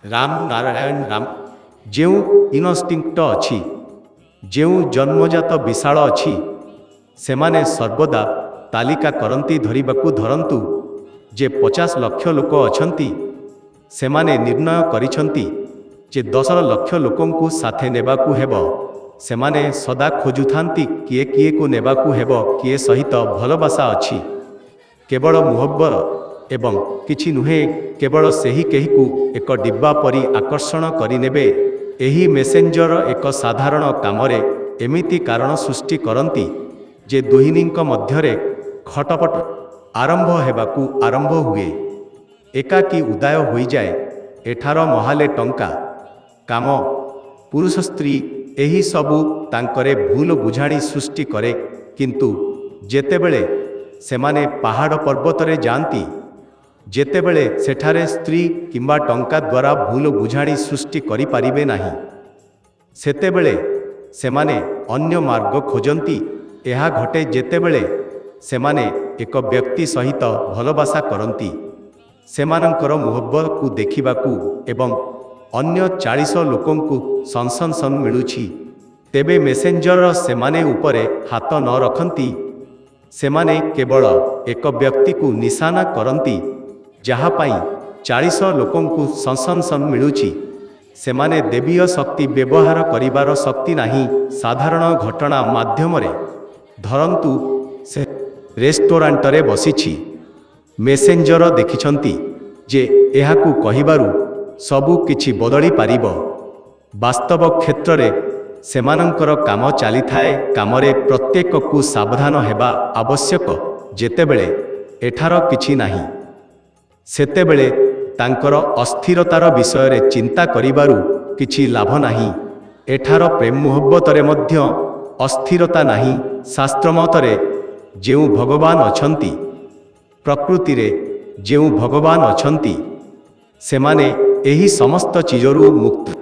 राम नारायण राम जो इनस्टिंक्ट अच्छी जो जन्मजात विशाल अच्छी सेमाने सर्वदा तालिका करती धरिबाकू धरंतु जे 50 लाख लोक अछंती सेमाने निर्णय करिछंती जे 10 लाख लोकंकु साथे नेबाकू हेबो सेमाने सदा खोजुथांती किए किए को नेबाकू हेबो किए सहित भलबासा अछि केवल मुहब्बर एवं किछि नुहे केवल सेही केहीकू एक डिब्बा परी आकर्षण करिनेबे एही मेसेंजर एक साधारण कामरे एमिति कारण सृष्टि करंती जे दुहिनींक मध्यरे खटपट आरंभ हेबाकू आरंभ हुए एकाकी उदाय होई जाए एठार महाले टंका काम पुरुष स्त्री एही सबु तांकरे भूल बुझाणी सृष्टि करे किंतु जेतेबेले सेमाने पहाड़ पर्वतरे जांती जेतेबेले सेठारे स्त्री किंबा टंका द्वारा भूल बुझाणी सृष्टि करि पारिबे नाही सेतेबेले सेमाने अन्य मार्ग खोजंती एहा घटे जेतेबेले सेमाने एक व्यक्ति सहित भलबासा करंती सेमानंकर मुहब्बत को देखिबाकू एवं अन्य 40 लोकंकु संसंसन मिलुछि तेबे मेसेंजर सेमाने उपरे हाथ न रखंती सेमाने केवल एक व्यक्ति को निशाना करंती जहा पाई 40 लोकंकु संसंसन मिलुछि सेमाने देवीय शक्ति व्यवहार करिबार शक्ति नाही साधारण घटना माध्यमरे धरंतु से रेस्टोरेंटरे बसिछि मेसेंजर देखिछंती जे एहाकू कहिबारु सबु किछि बदली पारिबो वास्तव क्षेत्र रे सेमानंकर काम चली थाए कामरे प्रत्येक को सावधान हेबा आवश्यक जेतेबेले एठार किछि नाही सेतेबेले तांकर अस्थिरतार विषय रे चिंता करिबारु किछि लाभ नाही एठार प्रेम मुहब्बतरे मध्य अस्थिरता नाही शास्त्र मतरे जेउ भगवान अछंती प्रकृति रे जेउ भगवान अछंती सेमाने एही समस्त चीजरू मुक्त